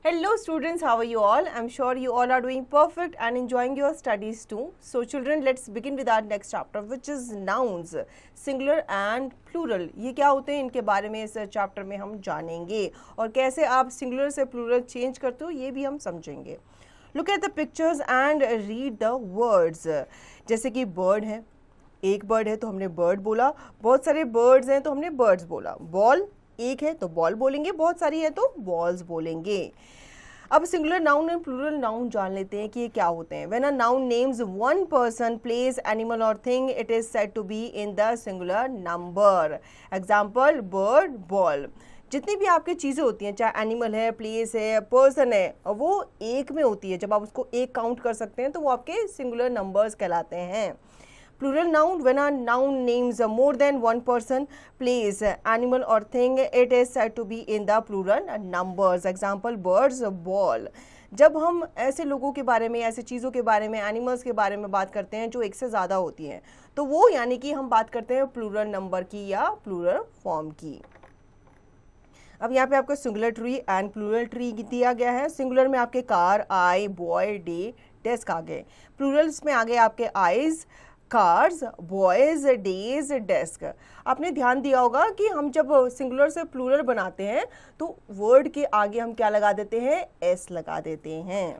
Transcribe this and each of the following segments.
Hello students, how are you all? I'm sure you all are doing perfect and enjoying your studies too. So children, let's begin with our next chapter which is nouns, singular and plural. ये क्या होते हैं, इनके बारे में इस chapter में हम जानेंगे और कैसे आप सिंगुलर से प्लूरल चेंज करते हो ये भी हम समझेंगे. Look at the pictures and read the words. जैसे कि बर्ड है, एक बर्ड है तो हमने बर्ड बोला, बहुत सारे बर्ड्स हैं तो हमने बर्ड्स बोला, बॉल एक है तो बॉल बोलेंगे, बहुत सारी है तो बॉल्स बोलेंगे. अब singular noun and plural noun जान लेते हैं कि ये क्या होते हैं. When a noun names one person, place, animal और thing, it is said to be in the singular number. Example bird, ball. जितनी भी आपकी चीज़ें होती हैं, चाहे एनिमल है, प्लेस है, पर्सन है, वो एक में होती है. जब आप उसको एक काउंट कर सकते हैं तो वो आपके सिंगुलर नंबर्स कहलाते हैं. Plural noun, when a noun names more than one person, place, animal or thing, it is said to be in the plural numbers. Example birds, ball. जब हम ऐसे लोगों के बारे में, ऐसे चीज़ों के बारे में, एनिमल्स के बारे में बात करते हैं जो एक से ज़्यादा होती हैं, तो वो यानी कि हम बात करते हैं प्लूरल नंबर की या प्लूरल फॉर्म की. अब यहाँ पे आपको singular tree and plural tree दिया गया है. सिंगुलर में आपके car, I, boy, day, desk आ गए. प्लूरल्स में आ गए आपके eyes, cars, boys, days, desk. आपने ध्यान दिया होगा कि हम जब सिंगुलर से प्लूरल बनाते हैं तो वर्ड के आगे हम क्या लगा देते हैं, एस लगा देते हैं.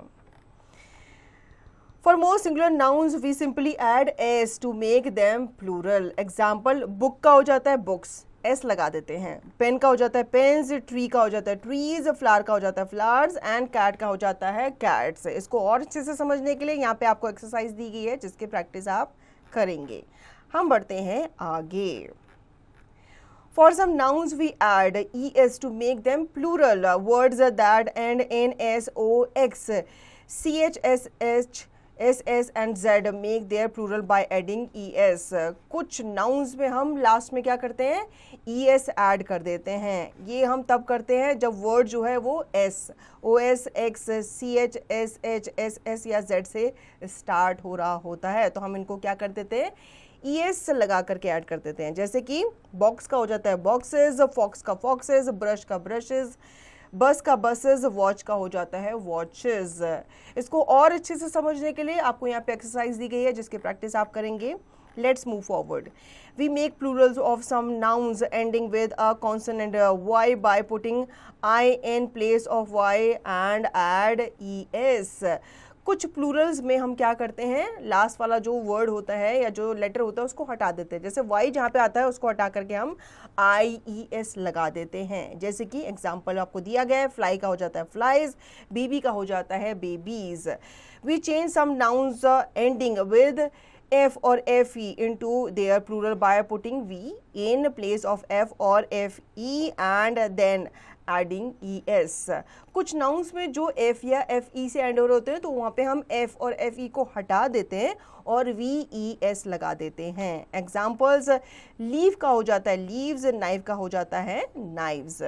For more singular nouns we simply add s to make them plural. Example book का हो जाता है बुक्स, एस लगा देते हैं. पेन का हो जाता है पेन्स, ट्री का हो जाता है ट्रीज, फ्लावर का हो जाता है फ्लावर्स एंड कैट का हो जाता है कैट्स. इसको और अच्छे से समझने के लिए यहाँ पे आपको एक्सरसाइज दी गई है जिसकी प्रैक्टिस आप करेंगे. हम बढ़ते हैं आगे. For some nouns we add es to make them plural. Words that end in s, o, x, ch, sh, ss and z make their plural by adding es. कुछ nouns में हम लास्ट में क्या करते हैं, es ऐड कर देते हैं. ये हम तब करते हैं जब वर्ड जो है वो s, os, x, ch, sh, ss या z से स्टार्ट हो रहा होता है तो हम इनको क्या कर देते हैं, es लगा करके ऐड कर देते हैं. जैसे कि बॉक्स का हो जाता है बॉक्सेस, फॉक्स का फॉक्सेस, ब्रश का ब्रशेस, बस का बसेस, वॉच का हो जाता है वॉचेस. इसको और अच्छे से समझने के लिए आपको यहाँ पे एक्सरसाइज दी गई है जिसकी प्रैक्टिस आप करेंगे. Let's move forward. We make plurals of some nouns ending with a consonant y by putting I in place of y and add es. कुछ प्लूरल्स में हम क्या करते हैं, लास्ट वाला जो वर्ड होता है या जो लेटर होता है उसको हटा देते हैं. जैसे y जहाँ पे आता है उसको हटा करके हम IES लगा देते हैं. जैसे कि एग्जाम्पल आपको दिया गया है, फ्लाई का हो जाता है फ्लाइज, बेबी का हो जाता है babies. We change some nouns ending with f or fe into their plural by putting v in place of f or fe and then adding es. कुछ नाउन्स में जो f या fe से and हो रहे होते हैं तो वहाँ पे हम f और fe को हटा देते हैं और ves लगा देते हैं. एग्जाम्पल्स लीव का हो जाता है लीव्स, नाइफ का हो जाता है नाइव्स.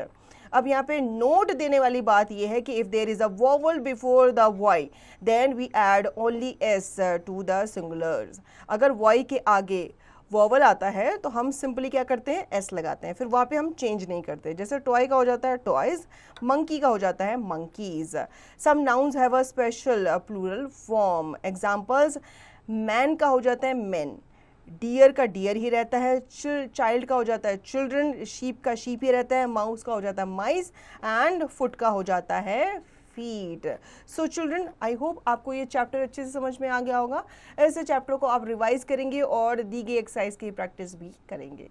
अब यहाँ पे नोट देने वाली बात यह है कि if there is a vowel before the y then we add only s to the singulars. अगर वाई के आगे वोवल आता है तो हम सिंपली क्या करते हैं, एस लगाते हैं, फिर वहाँ पे हम चेंज नहीं करते. जैसे टॉय का हो जाता है टॉयज, मंकी का हो जाता है monkeys. Some nouns have a special plural form. Examples man का हो जाता है मैन, डियर का डियर ही रहता है, चाइल्ड का हो जाता है चिल्ड्रन, शीप का शीप ही रहता है, माउस का हो जाता है माइस एंड फुट का हो जाता है feet. So children, I hope आपको ये चैप्टर अच्छे से समझ में आ गया होगा. ऐसे चैप्टर को आप रिवाइज करेंगे और दी गई एक्सरसाइज की प्रैक्टिस भी करेंगे.